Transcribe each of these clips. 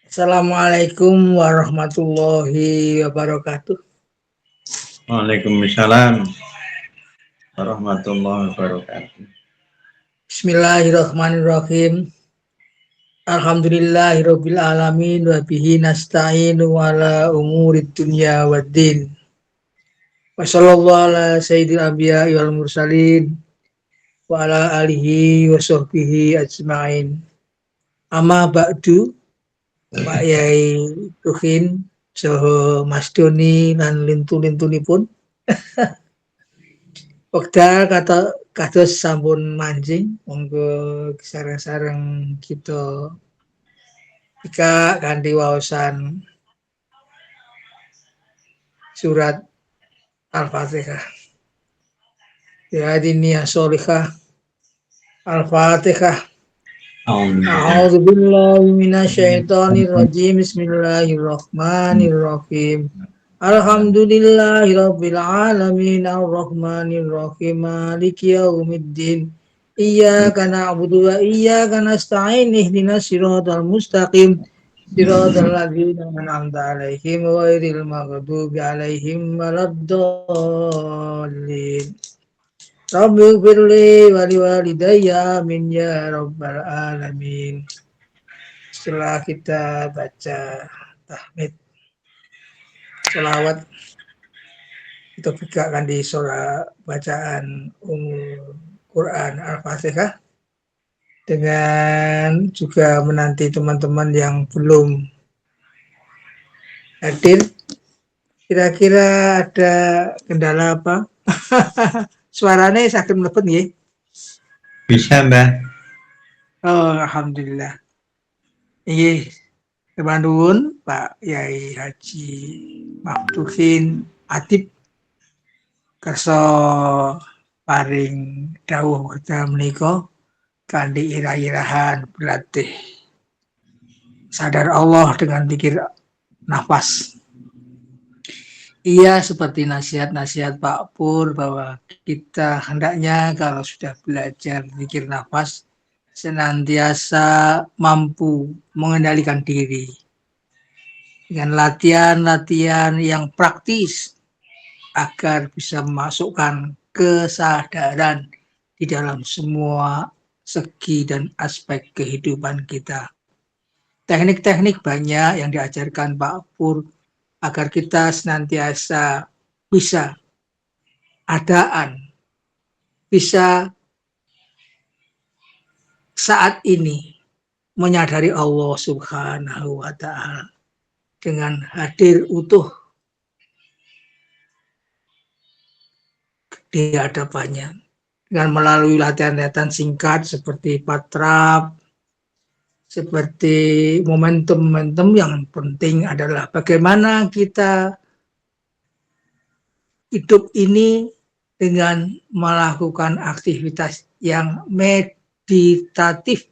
Assalamualaikum warahmatullahi wabarakatuh. Waalaikumsalam warahmatullahi wabarakatuh. Bismillahirrahmanirrahim. Alhamdulillahirabbil alamin wa bihi nasta'inu ala umurid dunya waddin. Wa sallallahu ala sayyidil anbiya'i wal mursalin wa ala alihi wa sahbihi ajma'in. Amma ba'du, Pak Yai Tuhin, saha Mas Doni lan lintu-lintunipun. Wekdal kados sampun mancing monggo sareng-sareng kita Ika kanthi waosan surat Al-Fatihah. Ya diniyah sholihah. Al-Fatihah. A'udzu billahi minasyaitonir rajim. Bismillahirrahmanirrahim. Alhamdulillahirabbil alamin arrahmanir rahim maliki yaumiddin. Iyyaka na'budu wa iyyaka nasta'in ihdinas siratal mustaqim. Siratal ladzina an'amta 'alaihim ghairil maghdubi 'alaihim waladdallin. Rabbighfirli wa liwalidayya amin ya rabbal alamin. Setelah kita baca tahmid selawat, kita bukakan di surah bacaan Quran Al-Fatihah dengan juga menanti teman-teman yang belum hadir. Kira-kira ada kendala apa? Suaranya sakit mlebet nggih? Bisa, Mbak. Oh, alhamdulillah. Nggih, nuwun Pak Yai Haji Maftuhin Atib kersa paring dawuh kita menika kanthi irah-irahan berlatih sadar Allah dengan pikir nafas. Iya, seperti nasihat-nasihat Pak Pur bahwa kita hendaknya kalau sudah belajar pikir nafas senantiasa mampu mengendalikan diri dengan latihan-latihan yang praktis agar bisa memasukkan kesadaran di dalam semua segi dan aspek kehidupan kita. Teknik-teknik banyak yang diajarkan Pak Pur agar kita senantiasa bisa saat ini menyadari Allah Subhanahu wa Ta'ala dengan hadir utuh di hadapannya dengan melalui latihan-latihan singkat seperti patrap, seperti momentum-momentum. Yang penting adalah bagaimana kita hidup ini dengan melakukan aktivitas yang meditatif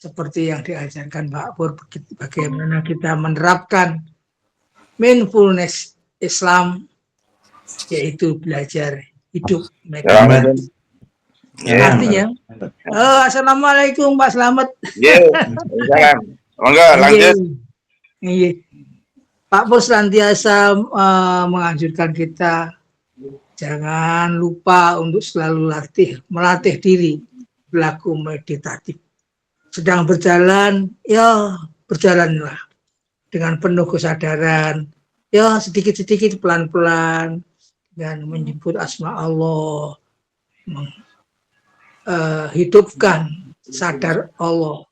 seperti yang diajarkan Pak Pur, bagaimana kita menerapkan mindfulness Islam, yaitu belajar hidup meditatif. Artinya, assalamualaikum Pak Slamet. Monggo lanjut. Pak Pur senantiasa menganjurkan kita jangan lupa untuk selalu melatih diri berlaku meditatif. Sedang berjalan, ya berjalanlah dengan penuh kesadaran, ya sedikit-sedikit pelan-pelan dengan menyebut asma Allah, hidupkan sadar Allah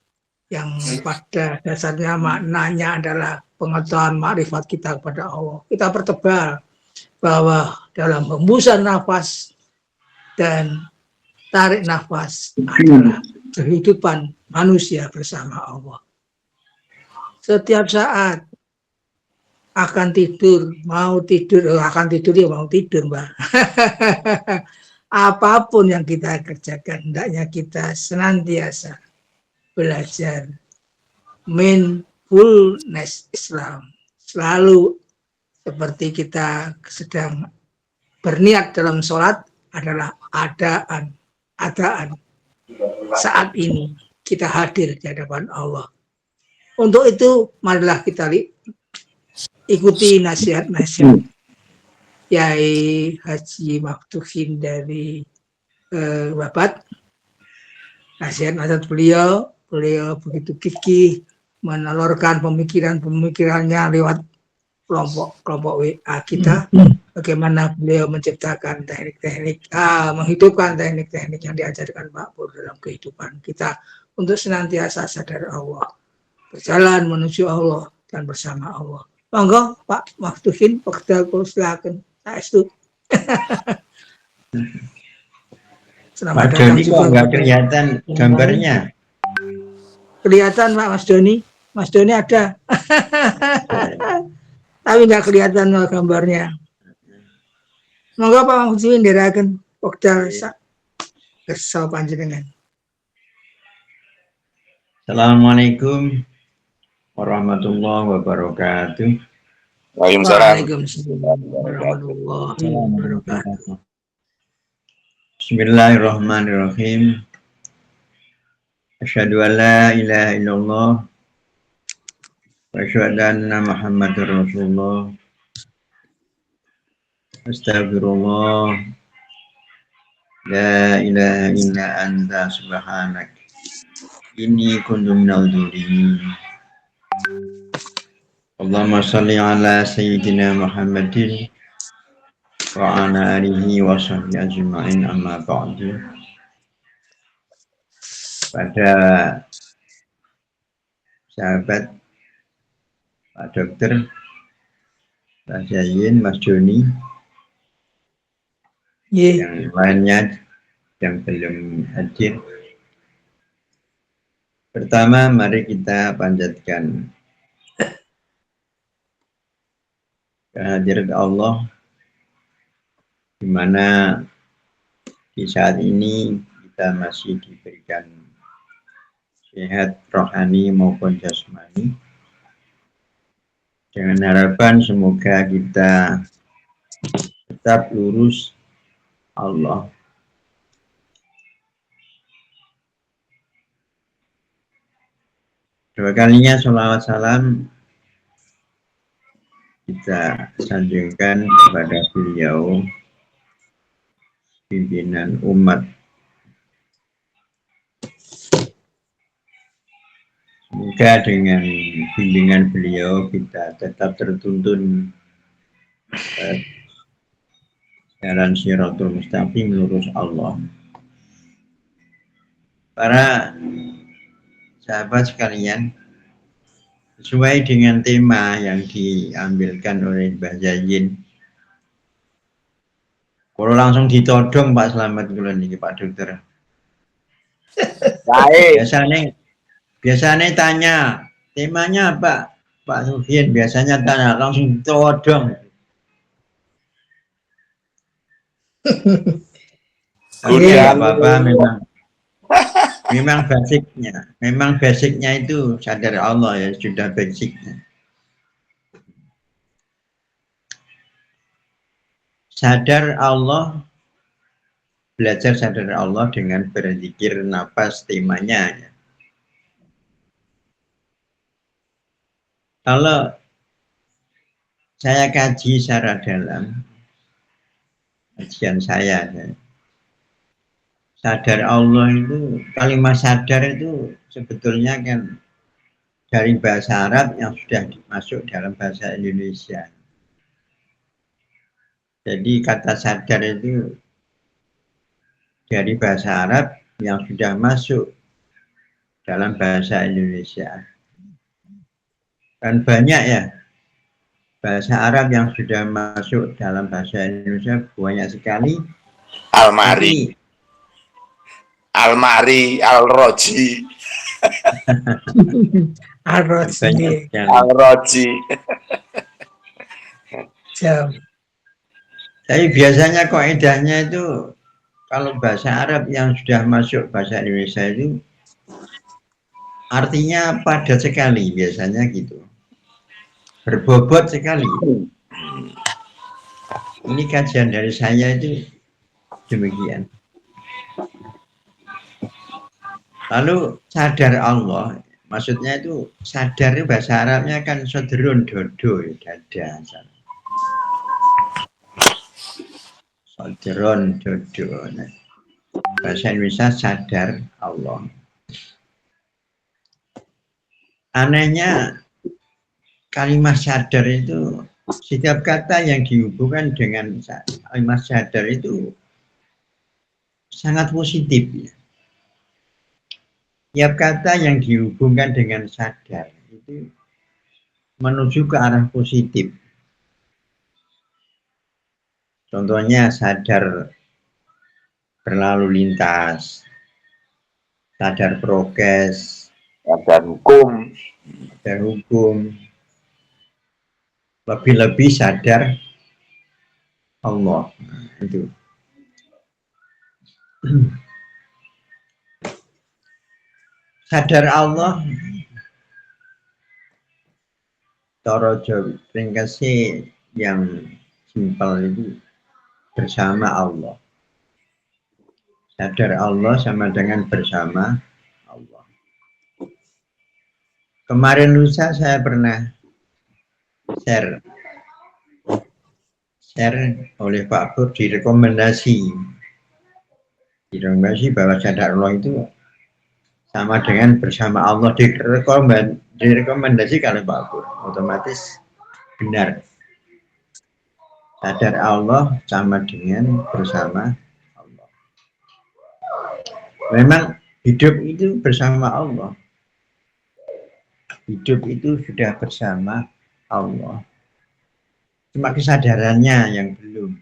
yang pada dasarnya maknanya adalah pengetahuan makrifat kita kepada Allah. Kita pertebal bahwa dalam hembusan nafas dan tarik nafas adalah kehidupan manusia bersama Allah. Setiap saat akan tidur, mau tidur Mbak. Apapun yang kita kerjakan, hendaknya kita senantiasa belajar mindfulness Islam. Selalu seperti kita sedang berniat dalam sholat adalah adaan. Saat ini kita hadir di hadapan Allah. Untuk itu marilah kita ikuti nasihat-nasihat Yai Haji Maftuhin dari Bapak. Nasihat-nasihat beliau begitu gigih menelurkan pemikiran-pemikirannya lewat kelompok WA kita. Bagaimana beliau menciptakan teknik-teknik, menghidupkan teknik-teknik yang diajarkan Pak Pur dalam kehidupan kita untuk senantiasa sadar Allah, berjalan menuju Allah dan bersama Allah. Monggo Pak Maftuhin, Pak silakan. Saestu. Pak Doni kok nggak kelihatan gambarnya? Kelihatan Pak Mas Doni. Mas Doni ada. Tapi nggak kelihatan gambarnya. Monggo Pak Maftuhin ndherekaken wekdal kersa panjenengan. Assalamualaikum warahmatullahi wabarakatuh. Waalaikumsalam warahmatullahi wabarakatuh. Bismillahirrahmanirrahim. Asyhadu an la ilaha illallah wa asyhadu anna Muhammadar Rasulullah. Astagfirullah. La ilaha illa anta subhanak. Inni kuntu minal dzalimin. Allahumma shalli ala sayyidina Muhammadin wa ala alihi wa sahbihi ajma'in, amma ba'du. Pada sahabat Pak Dokter, Pak Zain, Mas Joni, yang lainnya yang belum hadir. Pertama, mari kita panjatkan kehadirat Allah, di mana di saat ini kita masih diberikan sehat rohani maupun jasmani, dengan harapan semoga kita tetap lurus Allah. Dua kalinya sholawat salam kita sanjungkan kepada beliau, pimpinan umat. Semoga dengan bimbingan beliau kita tetap tertuntun jalan Shirathul Mustaqim, lurus Allah. Para sahabat sekalian, sesuai dengan tema yang diambilkan oleh Mbah Zain, kalau langsung ditodong Pak Slamet kula niki Pak Dokter. Biasanya tanya temanya apa Pak Sufyan, biasanya tanya langsung ditodong. Tidak apa-apa, memang basicnya itu sadar Allah ya, sudah basicnya. Sadar Allah, belajar sadar Allah dengan berzikir nafas temanya. Kalau saya kaji secara dalam, kajian saya, sadar Allah itu, kalimat sadar itu sebetulnya kan dari bahasa Arab yang sudah masuk dalam bahasa Indonesia. Jadi kata sadar itu dari bahasa Arab yang sudah masuk dalam bahasa Indonesia. Dan banyak ya bahasa Arab yang sudah masuk dalam bahasa Indonesia, banyak sekali. Almari, Al-Roji. Al-Roji. Tapi biasanya kaidahnya itu kalau bahasa Arab yang sudah masuk bahasa Indonesia itu artinya padat sekali, biasanya gitu, berbobot sekali. Ini kajian dari saya itu demikian. Lalu sadar Allah, Maksudnya itu sadar itu bahasa Arabnya kan sodrun dodo ya, dada. Sodrun dodo. Nah, bahasa Indonesia sadar Allah. Anehnya kalimat sadar itu setiap kata yang dihubungkan dengan kalimat sadar itu sangat positif ya. Tiap kata yang dihubungkan dengan sadar itu menuju ke arah positif. Contohnya sadar berlalu lintas, sadar prokes, sadar hukum, lebih-lebih sadar Allah. Nah, itu. Sadar Allah cara ringkasnya yang simpel itu bersama Allah. Sadar Allah sama dengan bersama Allah. Kemarin lusa saya pernah share oleh Pak Pur direkomendasi bahwa sadar Allah itu sama dengan bersama Allah, direkomendasi oleh Pak Pur, otomatis benar. Sadar Allah sama dengan bersama Allah. Memang hidup itu bersama Allah. Hidup itu sudah bersama Allah. Cuma kesadarannya yang belum.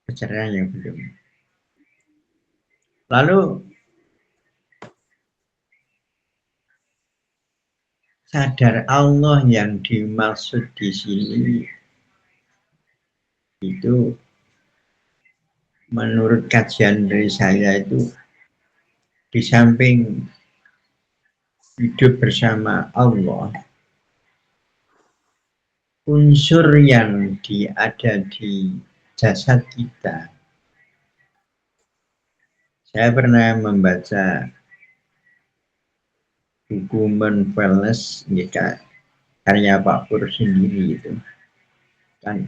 Kesadaran yang belum. Lalu sadar Allah yang dimaksud di sini itu menurut kajian dari saya itu di samping hidup bersama Allah, unsur yang ada di jasad kita. Saya pernah membaca buku Mindfulness karya Pak Pur sendiri itu. Kan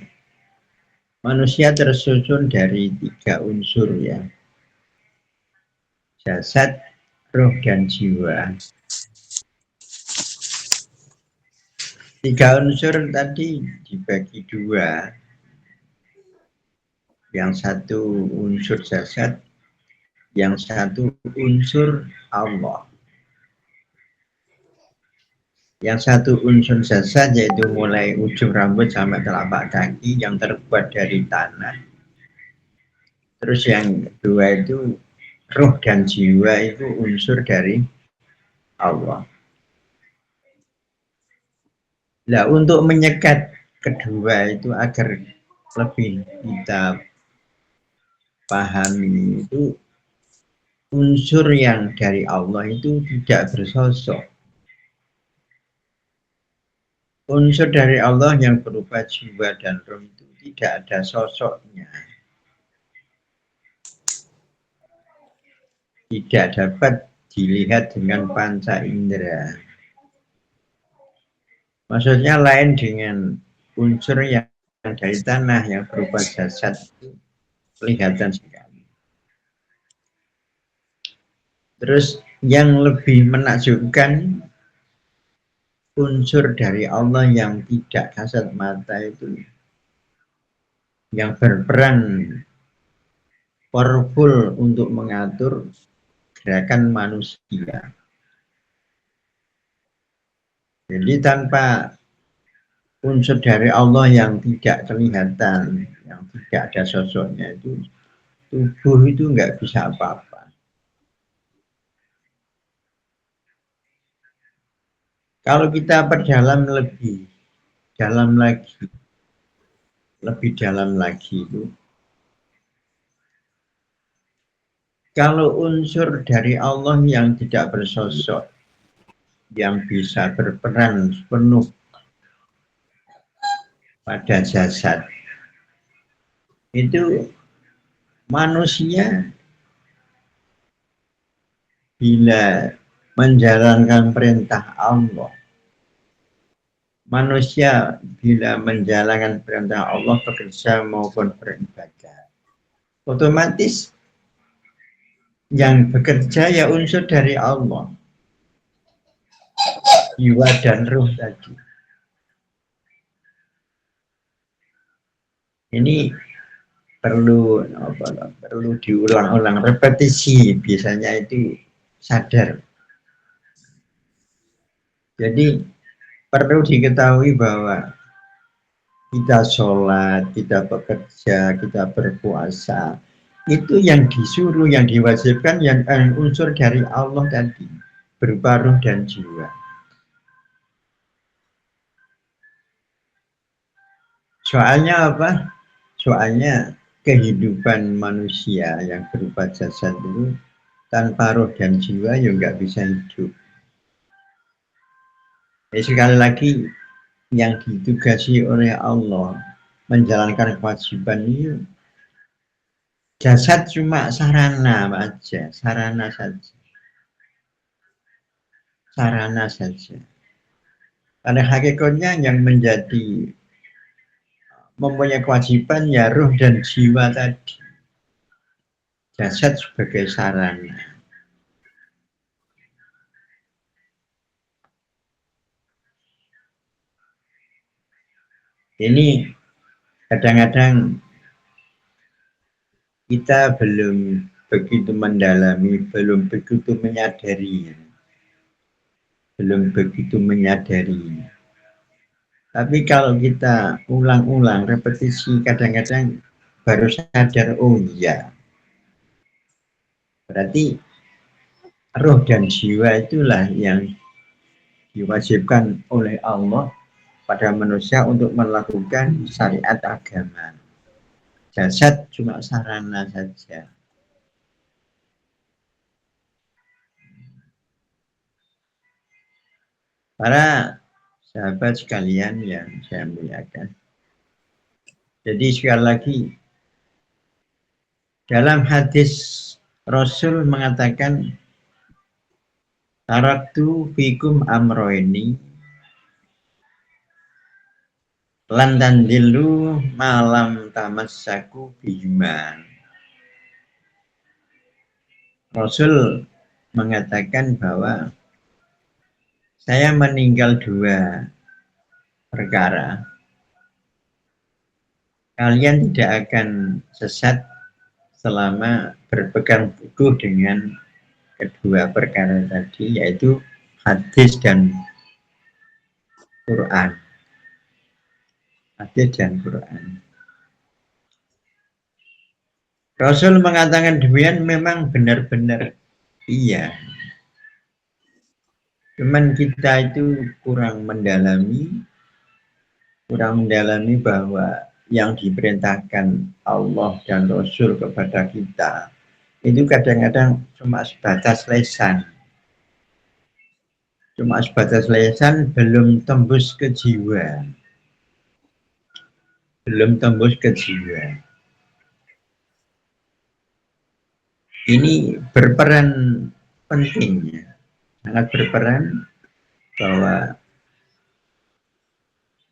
manusia tersusun dari 3 unsur ya. Jasad, roh, dan jiwa. 3 unsur tadi dibagi 2. Yang satu unsur jasad, yang satu unsur Allah. Yang satu unsur jasad yaitu mulai ujung rambut sampai telapak kaki yang terbuat dari tanah. Terus yang kedua itu roh dan jiwa itu unsur dari Allah. Nah, untuk menyekat kedua itu agar lebih kita pahami itu unsur yang dari Allah itu tidak bersosok. Unsur dari Allah yang berupa jiwa dan roh itu tidak ada sosoknya. Tidak dapat dilihat dengan panca indera. Maksudnya lain dengan unsur yang dari tanah yang berupa jasad itu kelihatan sekali. Terus yang lebih menakjubkan unsur dari Allah yang tidak kasat mata itu yang berperan powerful untuk mengatur gerakan manusia. Jadi tanpa unsur dari Allah yang tidak kelihatan, yang tidak ada sosoknya itu tubuh itu nggak bisa apa-apa. Kalau kita perdalam lebih dalam lagi itu, kalau unsur dari Allah yang tidak bersosok, yang bisa berperan penuh pada jasad, itu manusia bila menjalankan perintah Allah, manusia bila menjalankan perintah Allah bekerja maupun beribadah, otomatis yang bekerja ya unsur dari Allah, jiwa dan ruh tadi. Ini perlu diulang-ulang, repetisi, biasanya itu sadar. Jadi perlu diketahui bahwa kita sholat, kita bekerja, kita berpuasa, itu yang disuruh, yang diwajibkan, yang unsur dari Allah tadi, berupa ruh dan jiwa. Soalnya apa? Soalnya kehidupan manusia yang berupa jasad itu tanpa roh dan jiwa ya nggak bisa hidup. Sekali lagi, yang ditugasi oleh Allah menjalankan kewajiban itu jasad cuma sarana aja, sarana saja. Pada hakikatnya yang menjadi mempunyai kewajiban ya ruh dan jiwa tadi. Jasad sebagai sarana. Ini kadang-kadang kita belum begitu mendalami, belum begitu menyadari. Tapi kalau kita ulang-ulang, repetisi, kadang-kadang baru sadar, oh iya. Berarti roh dan jiwa itulah yang diwajibkan oleh Allah pada manusia untuk melakukan syariat agama. Jasad cuma sarana saja. Para sahabat sekalian yang saya muliakan. Jadi sekali lagi, dalam hadis Rasul mengatakan, taraktu fikum amroini lantan dilu malam tamassaku bihima. Rasul mengatakan bahwa saya meninggal dua perkara. Kalian tidak akan sesat selama berpegang teguh dengan kedua perkara tadi, yaitu hadis dan Quran. Hadis dan Quran. Rasul mengatakan demikian memang benar-benar iya. Cuman kita itu kurang mendalami bahwa yang diperintahkan Allah dan Rasul kepada kita itu kadang-kadang cuma sebatas lesan. Belum tembus ke jiwa. Ini berperan pentingnya, sangat berperan bahwa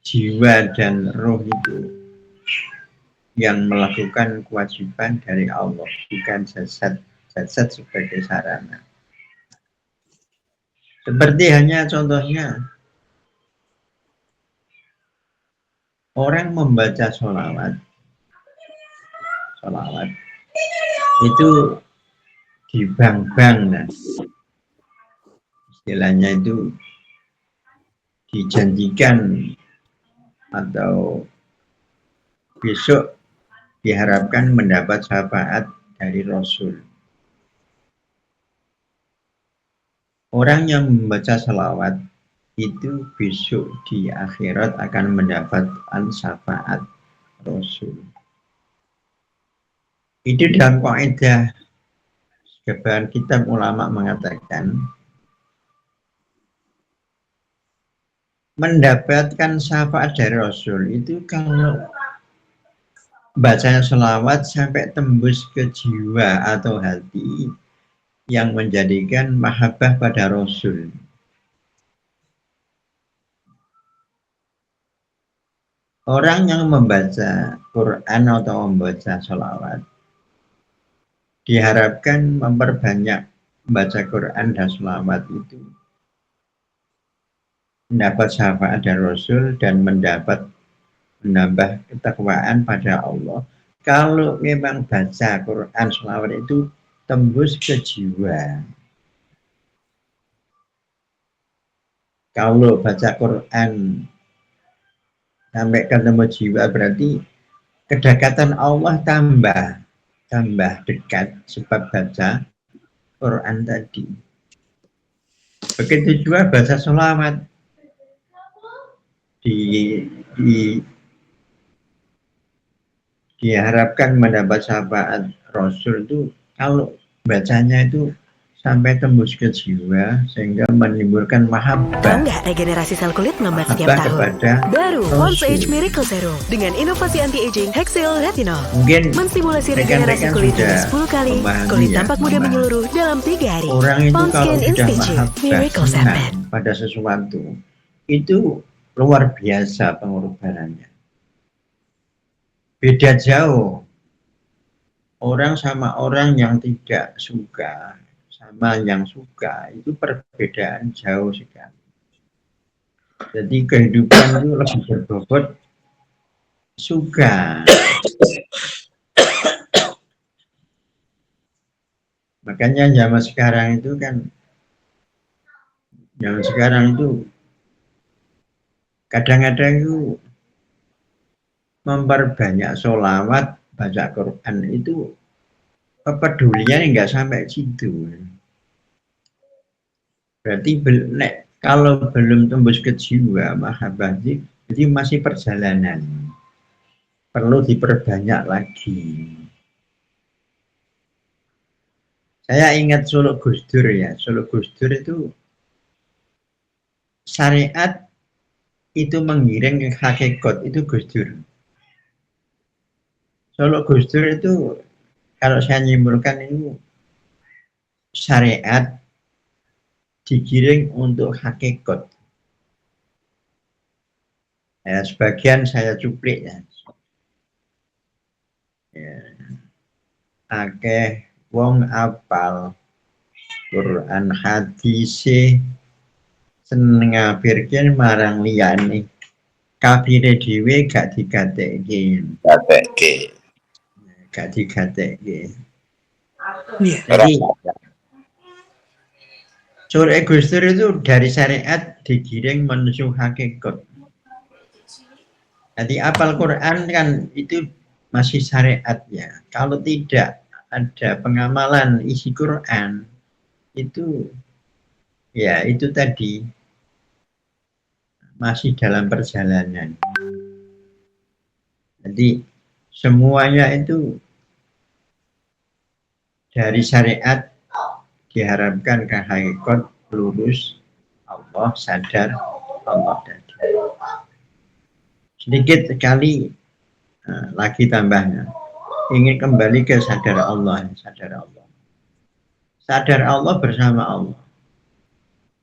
jiwa dan roh itu yang melakukan kewajiban dari Allah, bukan jasad sebagai sarana. Seperti hanya contohnya orang membaca sholawat itu di bank-bank, istilahnya itu dijanjikan atau besok diharapkan mendapat syafaat dari Rasul. Orang yang membaca sholawat itu besok di akhirat akan mendapatkan syafaat Rasul. Itu dalam kaidah sebagian kitab ulama mengatakan mendapatkan syafaat dari Rasul itu kalau bacanya sholawat sampai tembus ke jiwa atau hati, yang menjadikan mahabbah pada Rasul. Orang yang membaca Quran atau membaca sholawat diharapkan memperbanyak membaca Quran dan sholawat itu mendapat syafaat dari Rasul dan menambah ketakwaan pada Allah. Kalau memang baca Quran sholawat itu tembus ke jiwa. Kalau baca Quran sampai ketemu jiwa berarti kedekatan Allah tambah dekat sebab baca Quran tadi. Begitu juga baca sholawat diharapkan mendapat syafaat Rasul itu kalau bacanya itu sampai tembus ke jiwa sehingga menimbulkan mahabbah. Tahu nggak regenerasi sel kulit melambat setiap tahun? Baru Pond's Age Miracle Serum dengan inovasi anti-aging Hexyl Retinol. Mungkin menstimulasi regenerasi kulit hingga 10 kali. Kulit tampak muda menyeluruh dalam 3 hari. Orang itu Pond's kalau Skin sudah Institute Miracle mahabbah Sampai. pada sesuatu itu luar biasa pengorbanannya. Beda jauh orang sama orang yang tidak suka sama yang suka itu perbedaan jauh sekali. Jadi kehidupan itu lebih berbobot suka. Makanya zaman sekarang itu kadang-kadang itu memperbanyak sholawat, baca Quran itu kepedulian nggak sampai situ. Berarti kalau belum tembus ke jiwa mahabbah, jadi masih perjalanan. Perlu diperbanyak lagi. Saya ingat Solo Gus Dur ya. Solo Gus Dur itu syariat itu menggiring ke hakikat itu Gus Dur. Solo Gus Dur itu kalau saya nyimpulkan itu syariat digiring untuk hakikat. Ya, sebagian saya cuplik ya. Akeh wong apal Quran hadis seneng ngapirke marang liyane. Kafire dhewe gak digatekke. Gak digatekke. Jadi sore Gus Dur itu dari syariat digiring menuju hakikat. Jadi apal Quran kan itu masih syariat ya. Kalau tidak ada pengamalan isi Quran itu ya itu tadi masih dalam perjalanan. Jadi semuanya itu dari syariat diharapkan ke hakikat lurus Allah, sadar Allah tadi. Sedikit sekali lagi tambahnya, ingin kembali ke sadar Allah. Sadar Allah bersama Allah.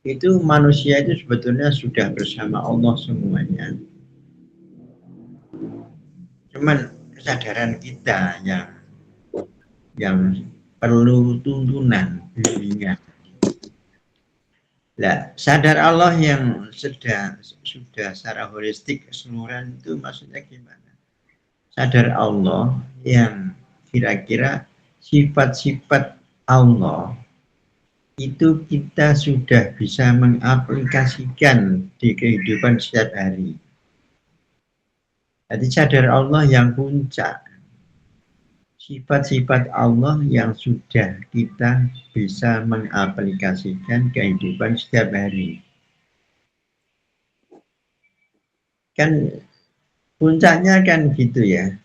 Itu manusia itu sebetulnya sudah bersama Allah semuanya. Cuman kesadaran kita yang perlu tuntunan bimbingan. Nah, sadar Allah yang sudah secara holistik keseluruhan itu maksudnya gimana? Sadar Allah yang kira-kira sifat-sifat Allah itu kita sudah bisa mengaplikasikan di kehidupan setiap hari. Jadi sadar Allah yang puncak. Sifat-sifat Allah yang sudah kita bisa mengaplikasikan kehidupan setiap hari. Kan puncaknya kan gitu ya.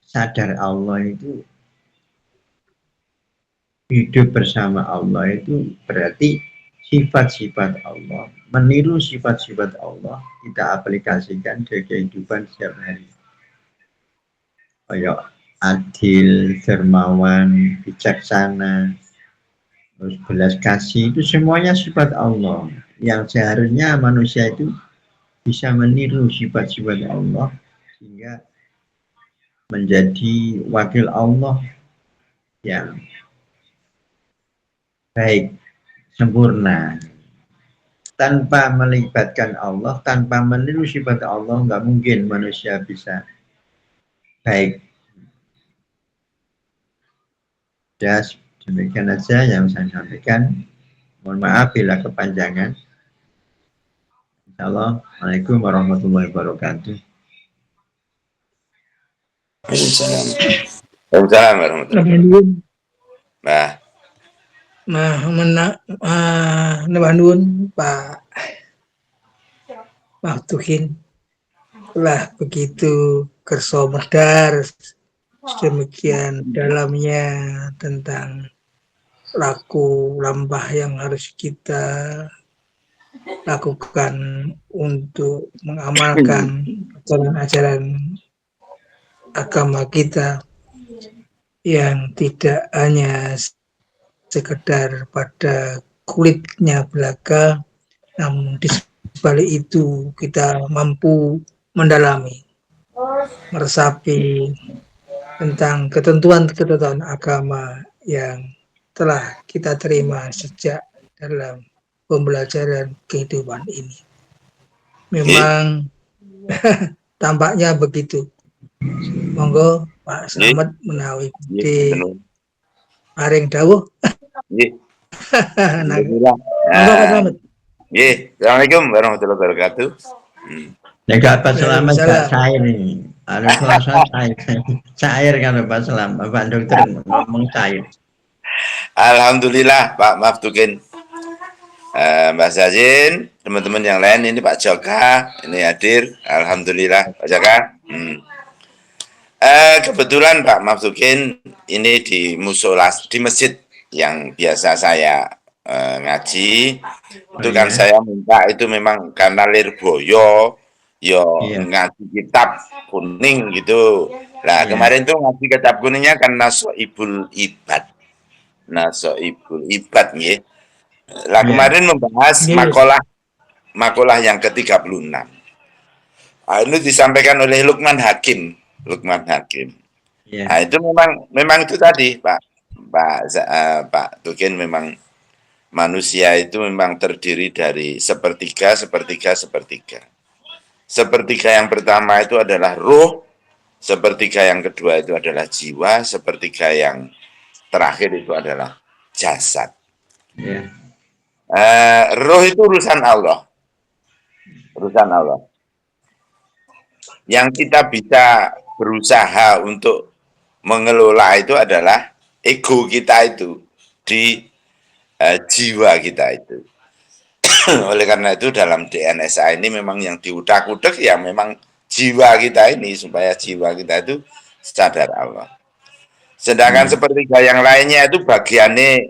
Sadar Allah itu hidup bersama Allah itu berarti sifat-sifat Allah, meniru sifat-sifat Allah kita aplikasikan ke kehidupan setiap hari. Kayak adil, dermawan, bijaksana, terus belas kasih, itu semuanya sifat Allah yang seharusnya manusia itu bisa meniru sifat-sifat Allah sehingga menjadi wakil Allah yang baik, sempurna. Tanpa melibatkan Allah, tanpa meniru sifat Allah, nggak mungkin manusia bisa baik. Ya, demikian saja yang saya sampaikan. Mohon maaf bila kepanjangan. Assalamualaikum warahmatullahi wabarakatuh. Waalaikumsalam. Waalaikumsalam warahmatullahi wabarakatuh. Nuhun. Nah, Nuhun Pak Maftuhin telah begitu kerso medar sedemikian dalamnya tentang laku lampah yang harus kita lakukan untuk mengamalkan ajaran-ajaran agama kita yang tidak hanya sekedar pada kulitnya belaka, namun di sebalik itu kita mampu mendalami, meresapi tentang ketentuan-ketentuan agama yang telah kita terima sejak dalam pembelajaran kehidupan ini. Memang tampaknya begitu. Monggo Pak Slamet menawi di paring dawuh. Alhamdulillah. Monggo Pak Slamet. Assalamualaikum warahmatullahi wabarakatuh. Ya Pak Selamat gak cair ini. Ada selasa cair kan Pak Selamat, Pak Dokter ngomong cair. Alhamdulillah Pak Maftuhin, Mbak Zazin, teman-teman yang lain ini Pak Joka ini hadir. Alhamdulillah Pak Joka. Kebetulan Pak Maftuhin ini di musola di masjid yang biasa saya ngaji. Itu kan saya minta itu memang karena Lirboyo ngaji kitab kuning gitu. Nah kemarin tuh ngaji kitab kuningnya kan Nasoibul Ibad. Nasoibul Ibad nih. Lah kemarin membahas makalah yang ke-36. Nah, ini disampaikan oleh Lukman Hakim. Nah, itu memang itu tadi Pak Tukin, memang manusia itu memang terdiri dari sepertiga. Sepertiga yang pertama itu adalah ruh, sepertiga yang kedua itu adalah jiwa, sepertiga yang terakhir itu adalah jasad. Ruh itu urusan Allah. Yang kita bisa berusaha untuk mengelola itu adalah ego kita itu di jiwa kita itu. Oleh karena itu dalam DNSA ini memang yang diudak-udak ya memang jiwa kita ini, supaya jiwa kita itu sadar Allah. Sedangkan sepertiga yang lainnya itu bagiannya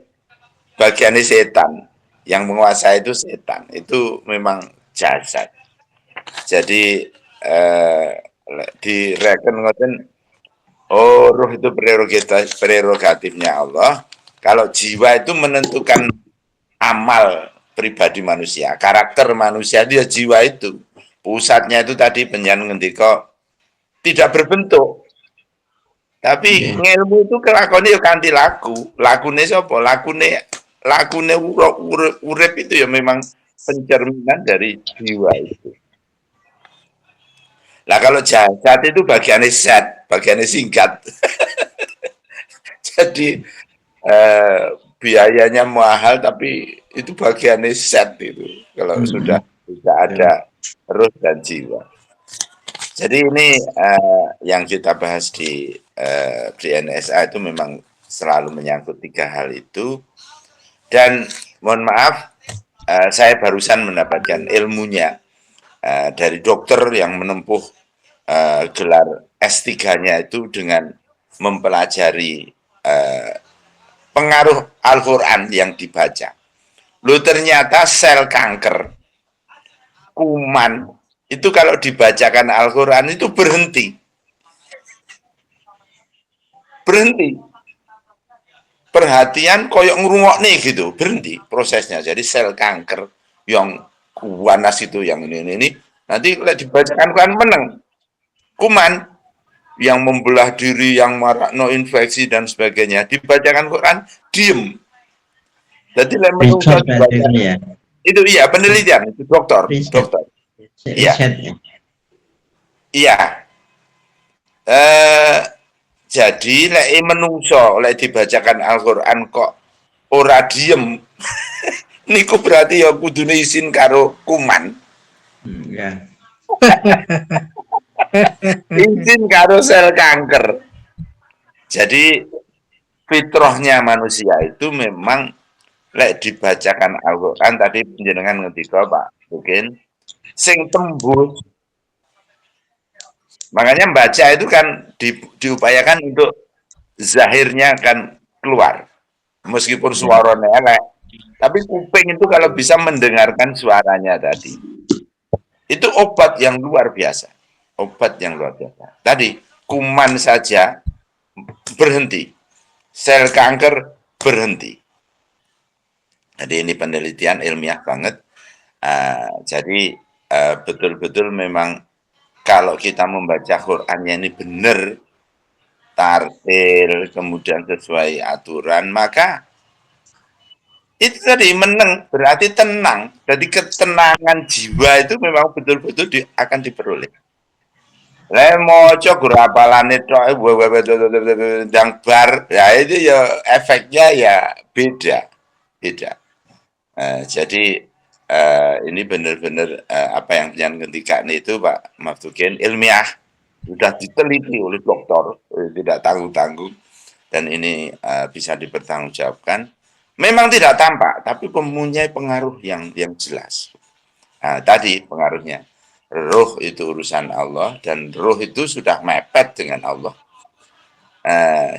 setan. Yang menguasai itu setan. Itu memang jasad. Jadi direken ngoten, ruh itu prerogatifnya Allah. Kalau jiwa itu menentukan amal pribadi manusia, karakter manusia itu ya jiwa itu. Pusatnya itu tadi penyan ngendika tidak berbentuk. Tapi ngilmu itu kelakone ya kanthi laku. Lakune sapa? Lakune urip itu ya memang pencerminan dari jiwa itu. Lah kalau jasad itu bagiannya zat, bagiannya singkat. Jadi biayanya mahal tapi itu bagiannya zat itu. Kalau sudah ada ruh dan jiwa. Jadi ini yang kita bahas di NSA itu memang selalu menyangkut tiga hal itu. Dan mohon maaf, saya barusan mendapatkan ilmunya dari dokter yang menempuh gelar S3-nya itu dengan mempelajari pengaruh Al-Quran yang dibaca. Loh ternyata sel kanker, kuman, itu kalau dibacakan Al-Quran itu berhenti. berhenti. Perhatian koyok ngrungokne gitu, berhenti prosesnya. Jadi sel kanker yang kuanas itu yang ini nanti dibacakan kan menang. Kuman yang membelah diri, yang marakno infeksi dan sebagainya, dibacakan Quran diem. Jadi menungso dibaca. Ya. Itu iya penelitian, itu dokter. Iya. Iya. Jadi lek menungso lek dibacakan Al-Qur'an kok ora diem. Niku berarti ya kudune izin karo kuman. Ya. Izin karo sel kanker. Jadi fitrahnya manusia itu memang lek dibacakan Al-Qur'an tadi penjenengan ngendika Pak, mungkin sing tembus. Makanya membaca itu kan diupayakan untuk zahirnya kan keluar. Meskipun suaranya elek, tapi kuping itu kalau bisa mendengarkan suaranya tadi. Itu obat yang luar biasa. Obat yang luar biasa. Tadi kuman saja berhenti. Sel kanker berhenti. Jadi ini penelitian ilmiah banget. Jadi betul-betul memang kalau kita membaca Qur'annya ini benar, tartil, kemudian sesuai aturan, maka itu tadi menang, berarti tenang. Jadi ketenangan jiwa itu memang betul-betul akan diperoleh. Moco gurapalane tok dang bar, ya itu ya efeknya ya beda. Jadi ini benar-benar apa yang ketika itu Pak Maftukin ilmiah sudah diteliti oleh dokter, tidak tanggung-tanggung, dan ini bisa dipertanggungjawabkan. Memang tidak tampak, tapi mempunyai pengaruh yang jelas. Tadi pengaruhnya. Ruh itu urusan Allah, dan ruh itu sudah mepet dengan Allah.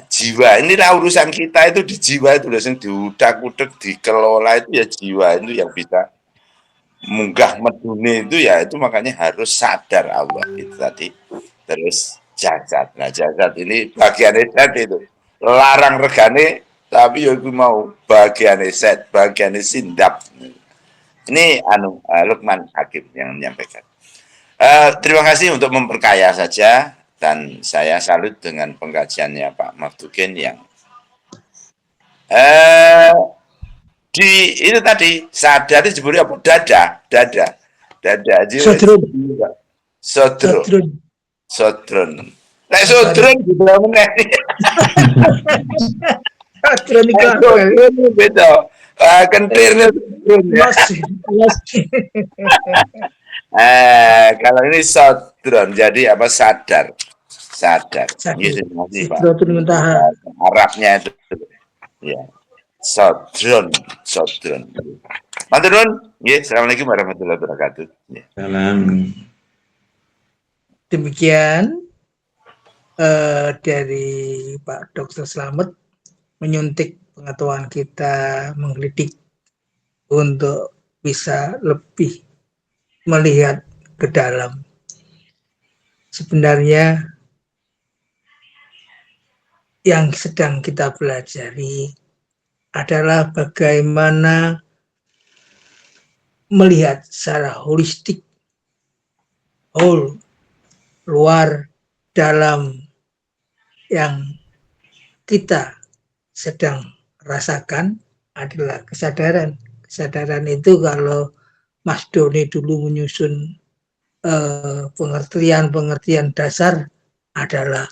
Jiwa, inilah urusan kita itu di jiwa itu, yang diudak-udak, dikelola itu ya jiwa itu yang bisa munggah medune itu ya, itu makanya harus sadar Allah itu tadi. Terus jasad. Nah jasad ini bagian set itu. Larang regane, tapi ya mau bagian set, bagian sindap. Ini Lukman Hakim yang menyampaikan. Terima kasih untuk memperkaya saja, dan saya salut dengan pengkajiannya Pak Maftukin yang itu tadi sadar disebut apa? Dada. Sodron. Nek sodron juga meneh. Sodron itu beda. Kentirnya kalau ini sodron, jadi apa? Sadar. Arabnya itu. Ya. Sodron. Matur nuwun. Nggih, Assalamualaikum warahmatullahi wabarakatuh. Salam. Demikian dari Pak Dr. Slamet menyuntik pengetahuan kita, menggelitik untuk bisa lebih melihat ke dalam. Sebenarnya yang sedang kita pelajari adalah bagaimana melihat secara holistik, whole, luar, dalam yang kita sedang rasakan adalah kesadaran. Kesadaran itu kalau Mas Doni dulu menyusun pengertian dasar adalah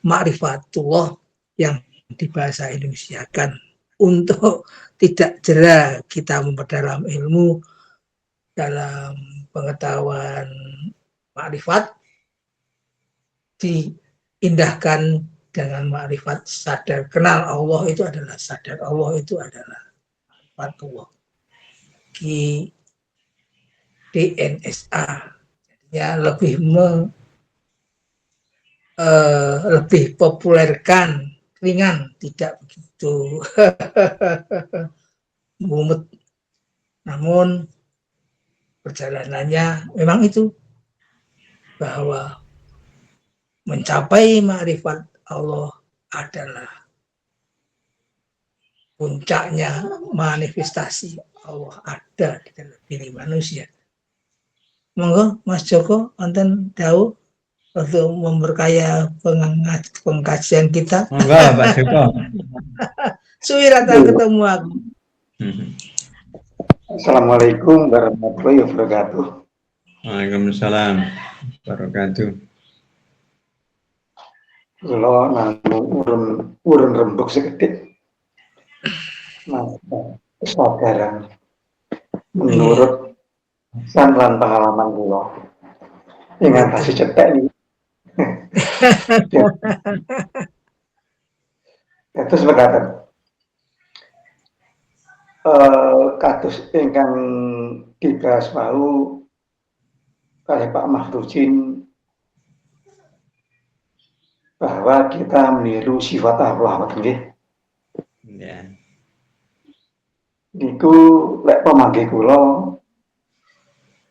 ma'rifatullah yang dibahasa Indonesiakan. Untuk tidak jera kita memperdalam ilmu dalam pengetahuan ma'rifat, diindahkan dengan ma'rifat sadar. Kenal Allah itu adalah sadar. Allah itu adalah ma'rifatullah. Di DNSA ya lebih populerkan ringan, tidak begitu mumet. Namun perjalanannya memang itu, bahwa mencapai ma'rifat Allah adalah puncaknya manifestasi Allah ada di dalam diri manusia. Monggo Mas Joko wonten dawuh untuk memperkaya pengkajian kita. Monggo Pak Joko. Suwi rata ketemu aku. Assalamualaikum warahmatullahi wabarakatuh. Waalaikumsalam wabarakatuh. Kula namung urun rembug sekedhik. Mas, kesadaran menurut san lan pengalaman kula. Ingkang tasih cetek niki. Terus mekaten. Kados ingkang dibahas mau oleh Pak Mahfudin bahwa kita meniru sifat Allah, nggih. Ya. Niku lek pamanggih kula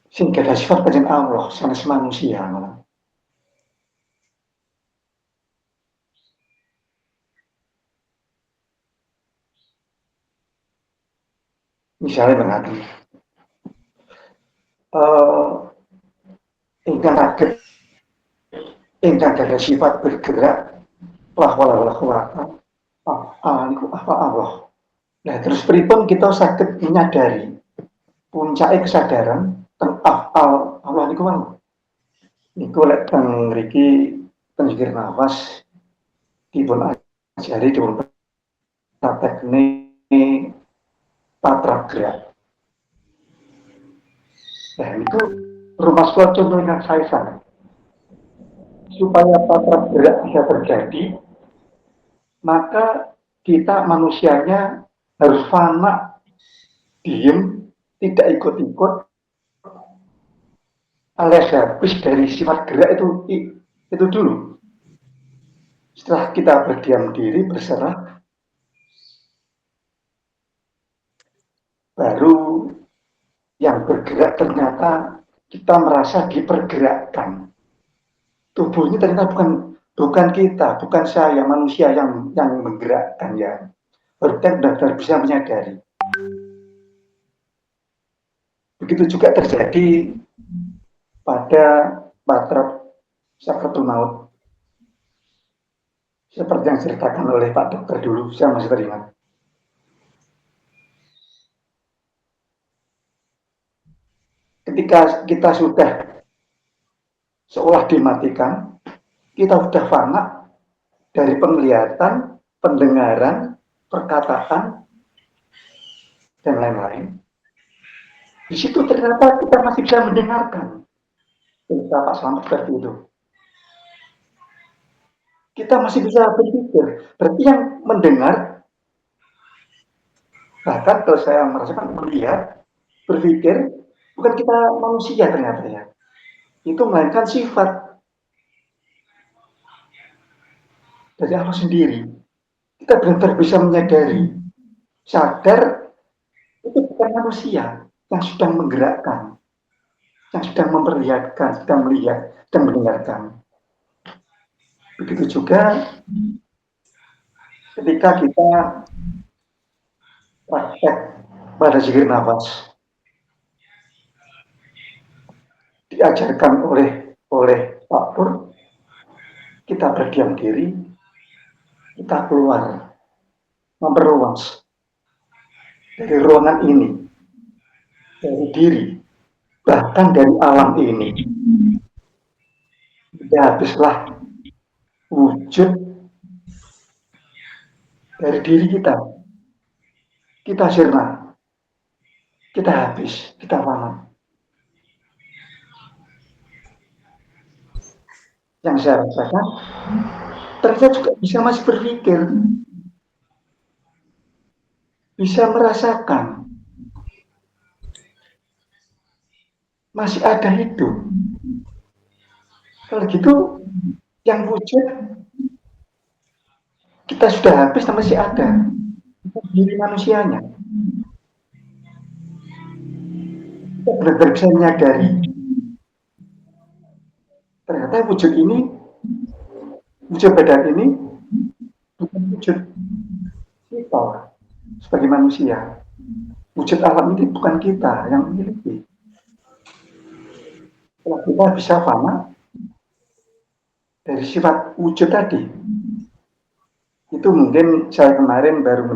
sing gadah sifat pancen Allah sanes manusia ngono. Misalnya mengatur ingkang gadah sifat bergerak wala niku apa Allah. Nah terus pripun kita saged menyadari puncake kesadaran teng afal Allah niku wau. Niku lek teng mriki teng zikir nafas dipun ajari dipun praktekne patra gerak. Nah itu rumah sekolah contoh yang saya sana. Supaya patra gerak bisa terjadi, maka kita manusianya harus fana, diem, tidak ikut-ikut, alias habis dari sifat gerak itu dulu. Setelah kita berdiam diri, berserah, baru yang bergerak ternyata kita merasa dipergerakkan. Tubuh ini ternyata bukan kita, bukan saya, manusia yang menggerakkan ya. Baru kita benar-benar bisa menyadari. Begitu juga terjadi pada patra sakratul maut. Seperti yang diceritakan oleh Pak Dokter dulu, saya masih teringat. Ketika kita sudah seolah dimatikan, kita sudah fana dari penglihatan, pendengaran, perkataan, dan lain-lain. Di situ ternyata kita masih bisa mendengarkan. Kita Pak Selamat seperti itu. Kita masih bisa berpikir. Berarti yang mendengar, bahkan kalau saya merasakan melihat, berpikir, bukan kita manusia ternyata ya. Itu melainkan sifat dari Allah sendiri. Kita benar-benar bisa menyadari, sadar itu bukan manusia yang sedang menggerakkan, yang sedang memperlihatkan, sedang melihat, sedang mendengarkan. Begitu juga ketika kita praktek pada zikir nafas, diajarkan oleh Pak Pur, kita berdiam diri, kita keluar, memperluas dari ruangan ini, dari diri, bahkan dari alam ini. Sudah habislah wujud dari diri kita. Kita sirna, kita habis, kita fana. Yang saya rasakan, ternyata juga bisa masih berpikir, bisa merasakan, masih ada hidup. Kalau gitu, yang wujud kita sudah habis, masih ada diri manusianya. Kita benar-benar bisa menyadari. Ternyata wujud ini, wujud badan ini bukan wujud kita sebagai manusia. Wujud alam ini bukan kita yang memiliki. Kalau kita bisa fana dari sifat wujud tadi, itu mungkin saya kemarin baru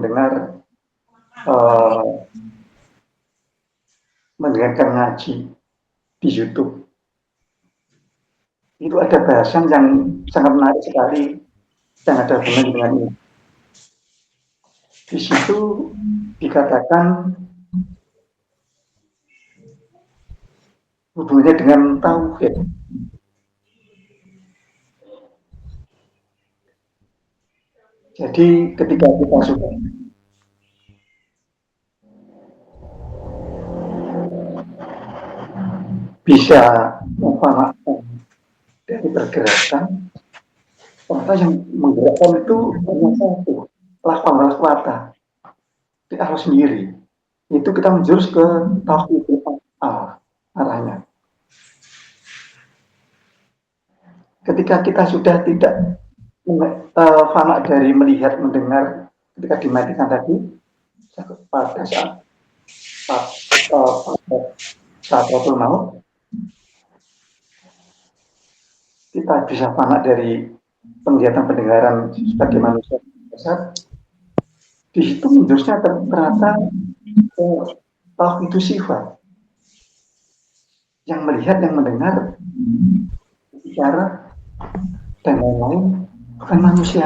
mendengarkan ngaji di YouTube. Itu ada bahasan yang sangat menarik sekali yang ada hubungan dengan ini. Di situ dikatakan hubungannya dengan tauhid. Jadi ketika kita sudah bisa memfahami dari pergerakan, ternyata yang menggerakkan itu hanya satu, lafal kuwata di Allah sendiri. Itu kita menjurus ke tauhid Allah arahnya. Ketika kita sudah tidak fana dari melihat, mendengar, ketika dimatikan tadi, pada saat waktu maut, kita bisa fana dari penglihatan pendengaran sebagai manusia besar. Di situ menjurusnya ternyata tauhid itu sifat yang melihat, yang mendengar, bicara dan lain-lain bukan manusia.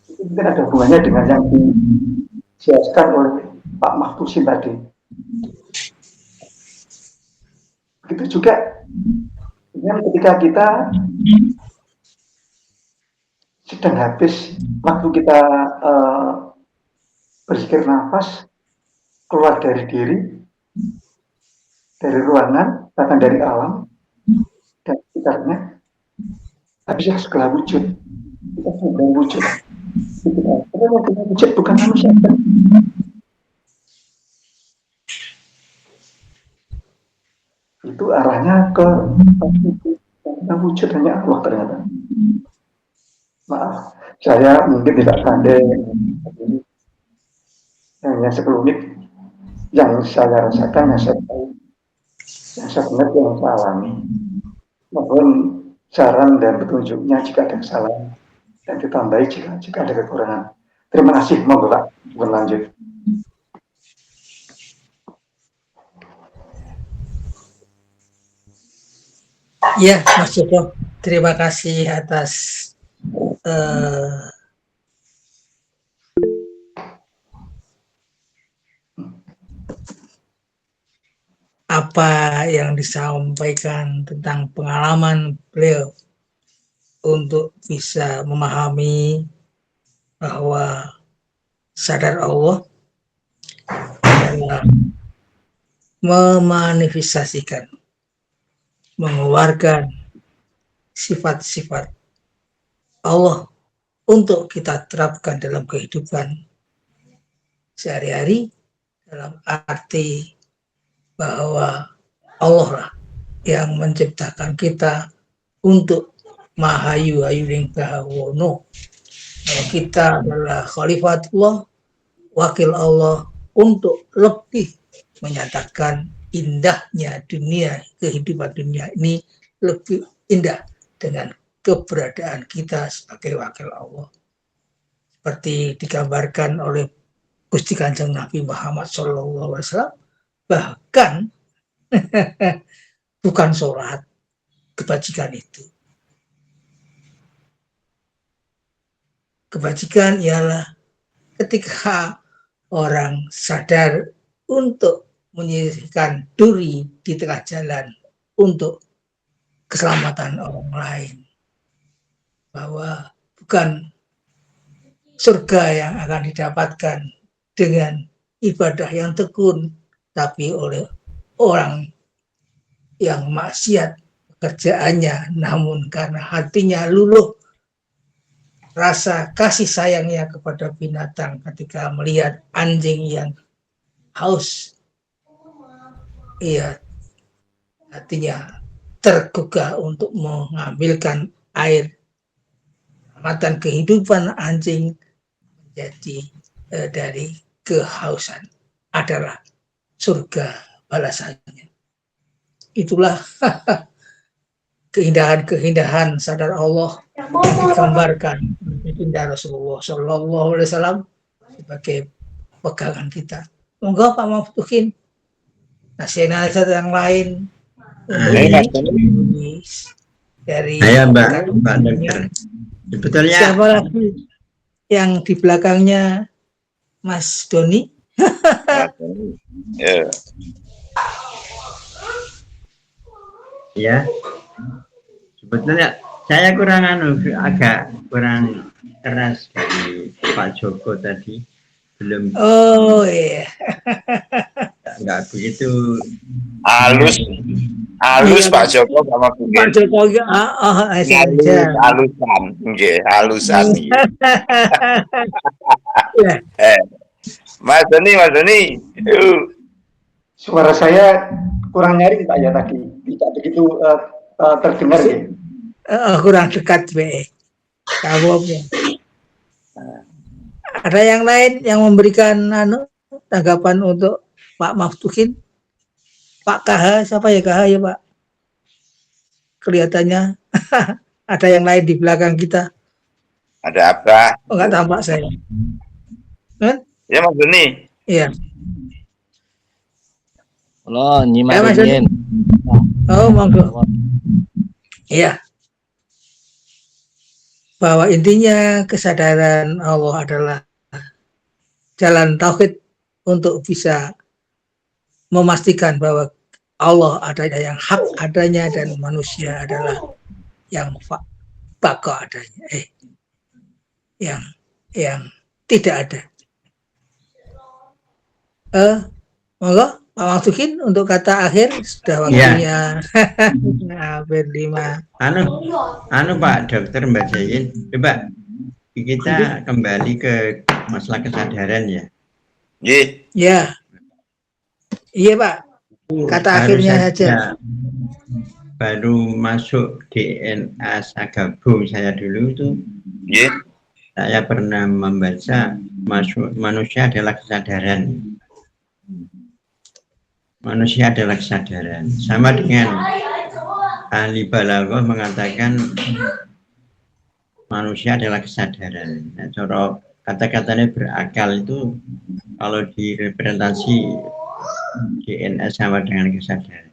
Itu mungkin ada hubungannya dengan yang dijelaskan oleh Pak Mahfusin tadi. Begitu juga dengan ketika kita sedang habis waktu kita berzikir nafas, keluar dari diri, dari ruangan, bahkan dari alam dan sekitarnya, habisnya segala wujud. Kita sedang wujud. Karena kita wujud bukan manusia. Itu arahnya ke wujud hanya Allah ternyata. Maaf, saya mungkin tidak pandai. Hanya sekelumit yang saya rasakan, yang saya tahu, yang saya dengar, yang saya alami. Mohon saran dan petunjuknya jika ada kesalahan dan ditambahi jika ada kekurangan. Terima kasih, monggo Pak, berlanjut. Ya, Mas Joko, terima kasih atas apa yang disampaikan tentang pengalaman beliau untuk bisa memahami bahwa sadar Allah adalah memanifestasikan, mengeluarkan sifat-sifat Allah untuk kita terapkan dalam kehidupan sehari-hari, dalam arti bahwa Allah lah yang menciptakan kita untuk mahayu ayuning bahawono. Kita adalah khalifatullah, wakil Allah, untuk lebih menyatakan indahnya dunia, kehidupan dunia ini lebih indah dengan keberadaan kita sebagai wakil Allah. Seperti digambarkan oleh Gusti Kanjeng Nabi Muhammad SAW, bahkan bukan sholat, kebajikan itu. Kebajikan ialah ketika orang sadar untuk menyisihkan duri di tengah jalan untuk keselamatan orang lain. Bahwa bukan surga yang akan didapatkan dengan ibadah yang tekun, tapi oleh orang yang maksiat pekerjaannya, namun karena hatinya luluh rasa kasih sayangnya kepada binatang ketika melihat anjing yang haus, ia hatinya tergugah untuk mengambilkan air Keselamatan kehidupan anjing menjadi dari kehausan adalah surga balasannya. Itulah keindahan-keindahan sadar Allah yang digambarkan oleh baginda Rasulullah Shallallahu Alaihi Wasallam sebagai pegangan kita. Monggo Pak Maftuhin nasihat-nasihat yang lain dari Mbak Dokter. Sebetulnya siapa lagi yang di belakangnya Mas Doni? Ya, sebetulnya saya agak kurang keras dari Pak Joko tadi, belum. Oh iya. Nggak begitu halus Pak Joko sama Pak Joko halusan, halusan. Mas Doni, suara saya kurang nyaring Pak ya tadi, tidak begitu terdengar ya. Kurang dekat kabelnya. Ada yang lain yang memberikan tanggapan untuk Pak Maftuhin? Pak KH, siapa ya KH ya Pak? Kelihatannya ada yang lain di belakang kita. Ada apa? Oh, nggak tampak saya. Kan? Ya Mas Doni. Iya. Halo, nyimarin. Oh, monggo. Iya. Bahwa intinya kesadaran Allah adalah jalan tauhid untuk bisa memastikan bahwa Allah adanya yang hak adanya dan manusia adalah yang baka adanya, yang tidak ada. Monggo Pak Maftuhin untuk kata akhir sudah waktunya. Hampir 5. Pak Dokter Mbak Jayin, coba kita kembali ke masalah kesadaran ya. Iya. Iya Pak. Kata akhirnya saja. Baru masuk DNA Sagabung saya dulu itu. Saya pernah membaca manusia adalah kesadaran. Manusia adalah kesadaran. Sama dengan ahli balaghah mengatakan manusia adalah kesadaran. Nah, cara kata-katanya berakal itu kalau direpresentasi DNA sama dengan kesadaran.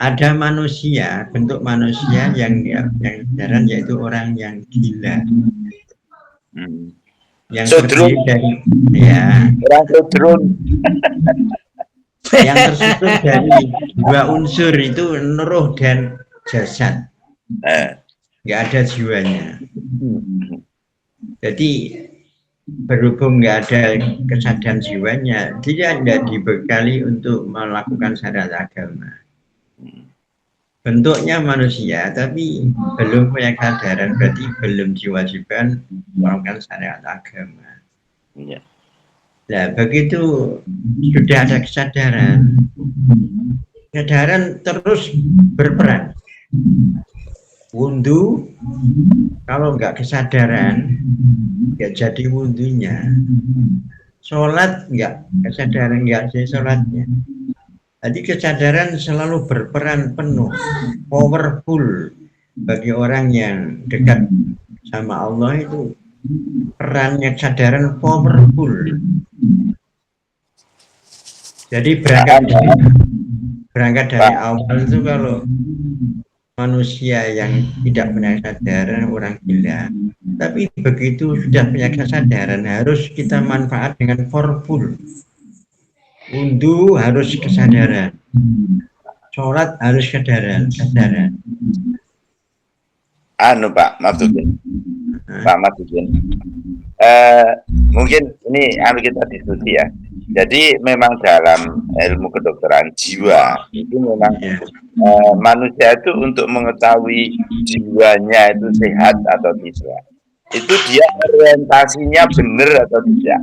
Ada manusia, bentuk manusia yang kesadaran yaitu orang yang gila. Yang terdiri dari orang sodron. Yang tersusun dari 2 unsur itu ruh dan jasad, nggak ada jiwanya. Jadi berhubung nggak ada kesadaran jiwanya, dia tidak dibekali untuk melakukan syariat agama. Bentuknya manusia, tapi belum punya kesadaran, berarti belum diwajibkan melakukan syariat agama. Nah, begitu sudah ada kesadaran terus berperan. Wudhu, kalau nggak kesadaran, nggak jadi wudhunya. Sholat nggak kesadaran, nggak jadi sholatnya. Jadi kesadaran selalu berperan penuh, powerful bagi orang yang dekat sama Allah itu. Perannya kesadaran powerful. Jadi berangkat dari awal itu kalau manusia yang tidak punya kesadaran orang gila, tapi begitu sudah punya kesadaran harus kita manfaat dengan powerful. Wudhu harus kesadaran, sholat harus kesadaran. Pak Maftuhin. Mungkin ini kita diskusi ya. Jadi memang dalam ilmu kedokteran jiwa itu memang manusia itu untuk mengetahui jiwanya itu sehat atau tidak, itu dia orientasinya benar atau tidak.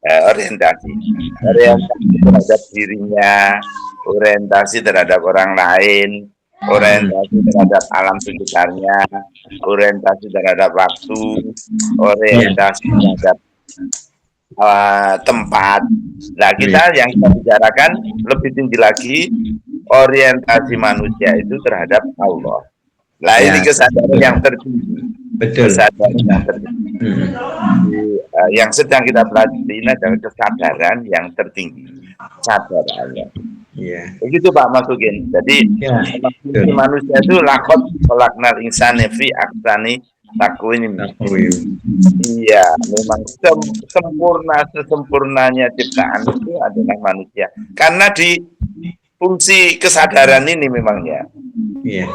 Orientasi terhadap dirinya, orientasi terhadap orang lain, orientasi terhadap alam sekitarnya, orientasi terhadap waktu, orientasi terhadap tempat. Nah, kita yang kita bicarakan lebih tinggi lagi, orientasi manusia itu terhadap Allah. Nah, ini kesadaran yang tertinggi. Kesadaran yang tertinggi. Yang sedang kita pelajari ini adalah kesadaran yang tertinggi. Kesadarannya. Begitu Pak Masukin. Jadi manusia itu lakot kolaknal insani fi aksani takwim. Iya, memang sesempurnanya ciptaan itu adalah manusia. Karena di fungsi kesadaran ini memangnya.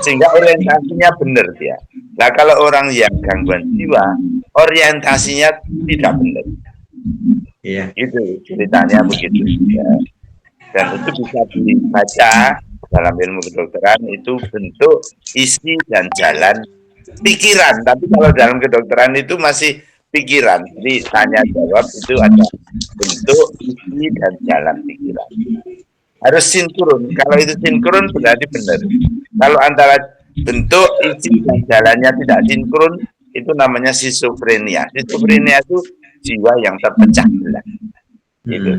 Sehingga orientasinya benar dia. Nah, kalau orang yang gangguan jiwa, orientasinya tidak benar. Itu ceritanya begitu. Ya. Dan itu bisa dibaca dalam ilmu kedokteran, itu bentuk, isi, dan jalan pikiran. Tapi kalau dalam kedokteran itu masih pikiran. Jadi tanya jawab itu ada bentuk, isi, dan jalan pikiran. Harus sinkron. Kalau itu sinkron berarti benar. Kalau antara bentuk, isi, dan jalannya tidak sinkron, itu namanya schizophrenia. Schizophrenia itu jiwa yang terpecah belah. Gitu.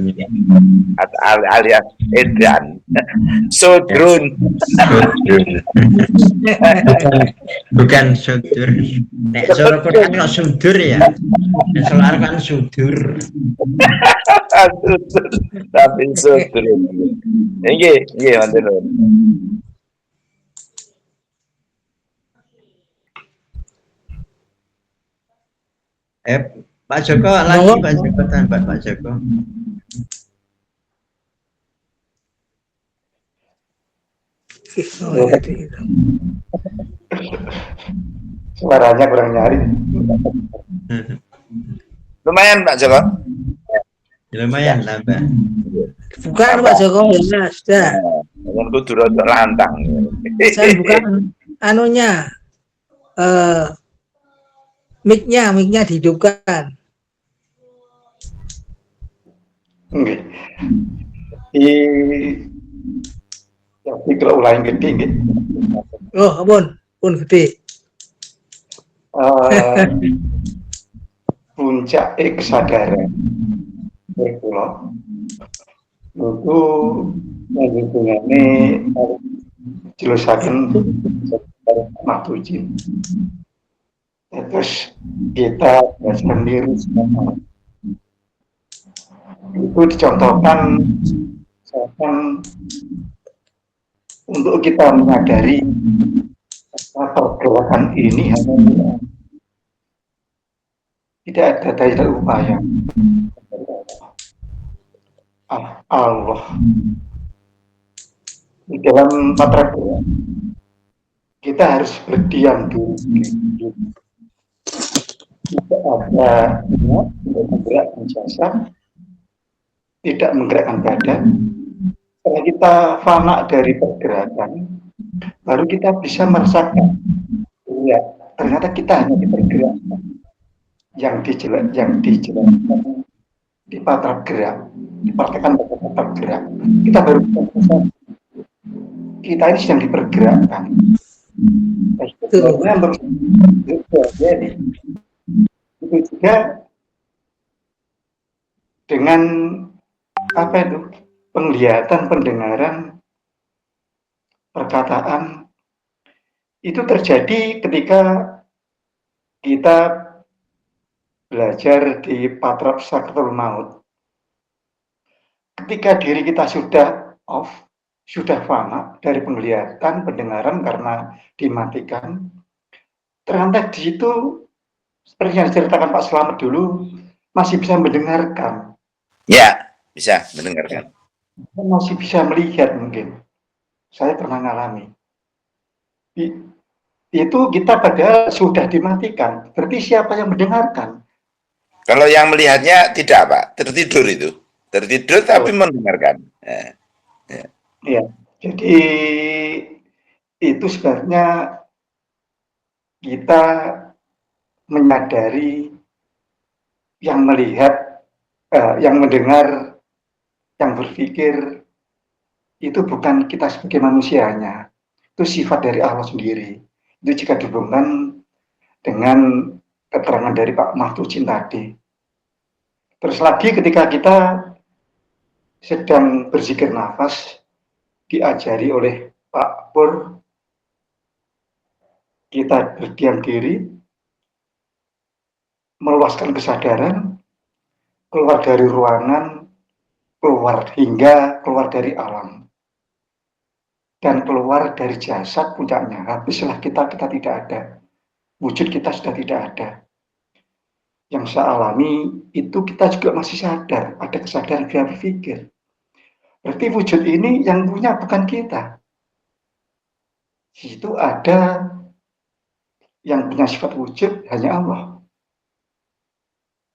Alias edan. Sodrun. Bukan sudur. Nek cara Quran kok sudur ya. Nek solar kan sudur. Tapi sodrun. Nggih, wonten. Pak Joko lagi, Pak Joko tambah Pak Joko. Suaranya kurang nyari. Lumayan Pak Joko. Lumayan tambah. Bukan Pak Joko, ya sudah. Dengan kudu rada lantang. Saya bukan anunya. Mic-nya dihidupkan. Nggih. Tapi kalau ulangi gede nggih. Oh, pun gede. Puncak kesadaran kula itu hubungannya jelasaken maktujin. Terus kita sendiri itu dicontohkan untuk kita menyadari pergerakan ini hanya tidak ada daya upaya Allah di dalam patra kita harus berdiam dulu. Tidak ada menggerakkan jasad, tidak menggerakkan badan. Setelah kita fana dari pergerakan, baru kita bisa merasakan, ya ternyata kita hanya dipergerakkan. Yang dijelaskan di patra gerak, dipraktekkan pada patra gerak. Kita baru bisa merasakan kita ini sedang dipergerakkan. Sebetulnya terus jadi. Itu juga dengan penglihatan, pendengaran, perkataan itu terjadi ketika kita belajar di Patrap Sakratul Maut. Ketika diri kita sudah off, sudah fana dari penglihatan, pendengaran karena dimatikan, ternyata di situ seperti yang diceritakan Pak Slamet dulu, masih bisa mendengarkan. Ya, bisa mendengarkan. Masih bisa melihat mungkin. Saya pernah ngalami. Itu kita padahal sudah dimatikan. Berarti siapa yang mendengarkan? Kalau yang melihatnya tidak, Pak. Tertidur itu. Tertidur tapi mendengarkan. Ya. Jadi itu sebenarnya kita menyadari yang melihat, yang mendengar, yang berpikir itu bukan kita sebagai manusianya, itu sifat dari Allah sendiri. Itu jika dihubungkan dengan keterangan dari Pak Mahdudin tadi. Terus lagi ketika kita sedang berzikir nafas, diajari oleh Pak Pur, kita berdiam diri, meluaskan kesadaran, keluar dari ruangan, hingga keluar dari alam. Dan keluar dari jasad puncaknya. Habislah kita tidak ada. Wujud kita sudah tidak ada. Yang saya alami itu kita juga masih sadar, ada kesadaran dia berpikir. Berarti wujud ini yang punya bukan kita. Di situ ada yang punya sifat wujud hanya Allah.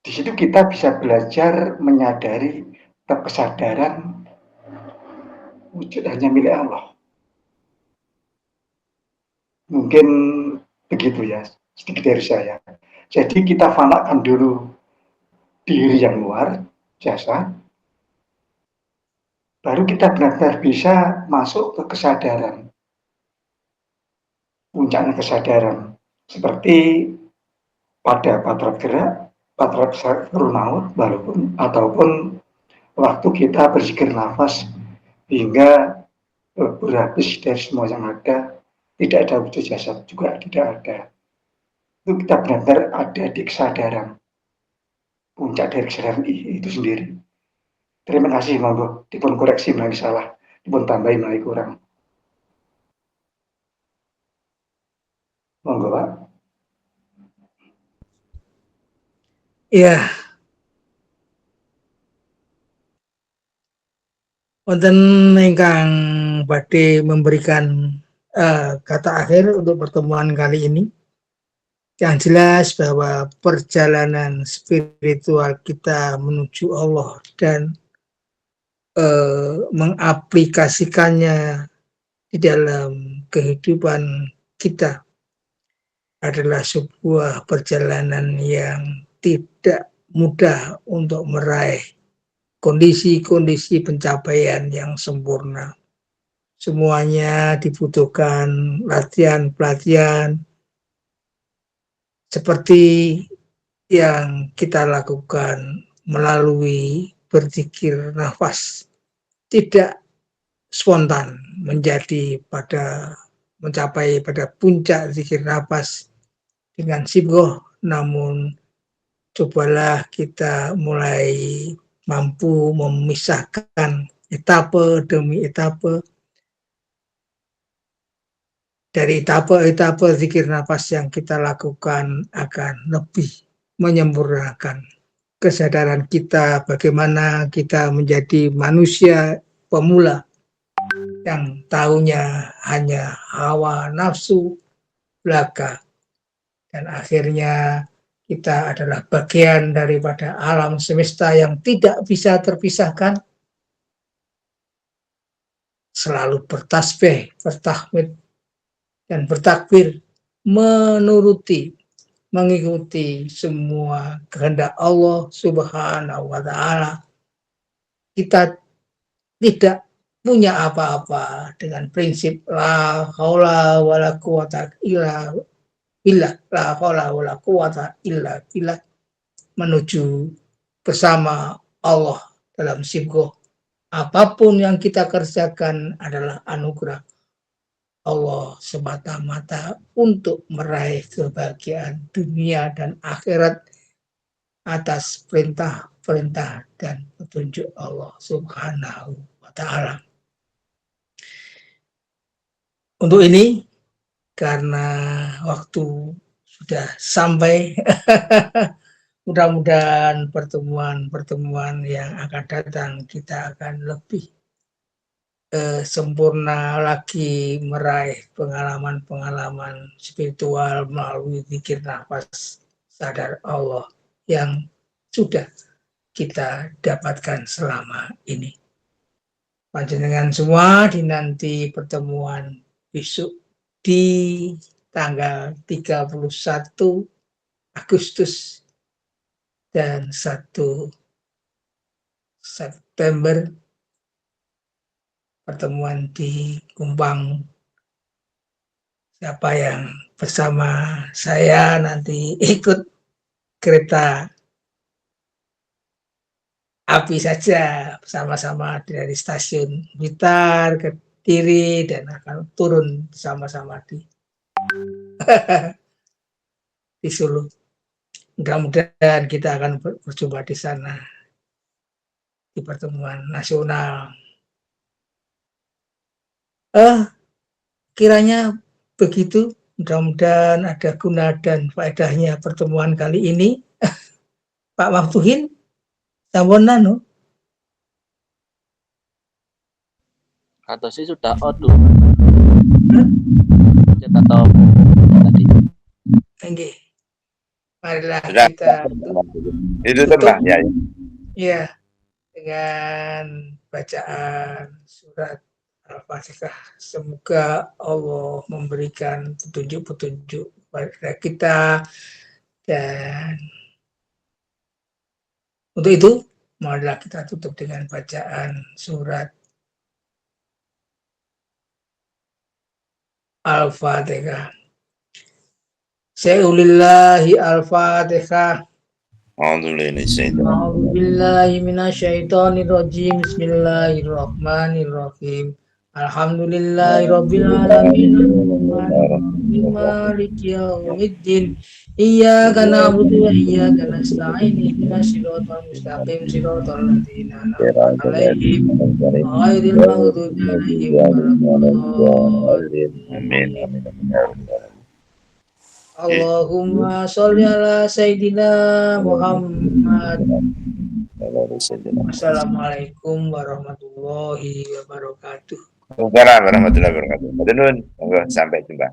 Di situ kita bisa belajar menyadari kesadaran wujud hanya milik Allah. Mungkin begitu ya, sedikit dari saya. Jadi kita fanakan dulu diri yang luar, jasa, baru kita benar-benar bisa masuk ke kesadaran. Puncaknya kesadaran. Seperti pada patrat gerak, patrat runaut, ataupun waktu kita berzikir nafas hingga berhabis dari semua yang ada, tidak ada wujud jasad juga tidak ada. Itu kita benar-benar ada di kesadaran. Puncak dari kesadaran itu sendiri. Terima kasih, monggo. Dipun koreksi melalui salah, dipun tambahin melalui kurang. Monggo, Pak. Ya, wonten ingkang badhe memberikan kata akhir untuk pertemuan kali ini. Yang jelas bahwa perjalanan spiritual kita menuju Allah dan mengaplikasikannya di dalam kehidupan kita adalah sebuah perjalanan yang tidak mudah untuk meraih kondisi-kondisi pencapaian yang sempurna. Semuanya dibutuhkan latihan-pelatihan seperti yang kita lakukan melalui berzikir nafas. Tidak spontan mencapai pada puncak zikir nafas dengan sibgoh, namun cobalah kita mulai mampu memisahkan etape demi etape. Dari etape-etape zikir nafas yang kita lakukan akan lebih menyempurnakan kesadaran kita bagaimana kita menjadi manusia pemula yang taunya hanya hawa nafsu belaka, dan akhirnya kita adalah bagian daripada alam semesta yang tidak bisa terpisahkan, selalu bertasbih, bertahmid, dan bertakbir, mengikuti semua kehendak Allah Subhanahu wa Ta'ala. Kita tidak punya apa-apa dengan prinsip la haula wala quwata illa billah, la haula wala quwata illa billah, menuju bersama Allah dalam sibgoh. Apapun yang kita kerjakan adalah anugerah Allah semata-mata untuk meraih kebahagiaan dunia dan akhirat atas perintah-perintah dan petunjuk Allah Subhanahu wa Ta'ala. Untuk ini, karena waktu sudah sampai, mudah-mudahan pertemuan-pertemuan yang akan datang kita akan lebih sempurna lagi meraih pengalaman-pengalaman spiritual melalui zikir nafas sadar Allah yang sudah kita dapatkan selama ini. Panjenengan semua dinanti pertemuan besok di tanggal 31 Agustus dan 1 September, pertemuan di Kumbang siapa yang bersama saya nanti ikut kereta api saja bersama-sama dari stasiun Blitar ke Kediri dan akan turun sama-sama di Solo. Mudah-mudahan kita akan berjumpa di sana di pertemuan nasional. Kiranya begitu. Mudah-mudahan ada guna dan faedahnya pertemuan kali ini. Pak Maftuhin, sampun nanu. Atau sih sudah out dulu. Chat atau tadi. Nggih. Marilah Sudah, kita ditutup lah ya. Ya, dengan bacaan surat Al-Fatihah. Semoga Allah memberikan petunjuk-petunjuk kepada kita, dan untuk itu marilah kita tutup dengan bacaan surat Al-Fatihah. Sa'ulillahi Al-Fatihah. A'udzubillahi minasyaitonirrajim. Bismillahirrahmanirrahim. Alhamdulillahirabbil alamin. Maliki yaumiddin. Iyyaka na'budu wa iyyaka nasta'in. Ihdinas siratal mustaqim. Siratal ladzina an'amta 'alaihim ghairil maghdubi 'alaihim waladdallin. Amin. Allahumma sholli ala Sayyidina Muhammad. Assalamualaikum warahmatullahi wabarakatuh. Waalaikumsalam warahmatullahi wabarakatuh. Sampai jumpa.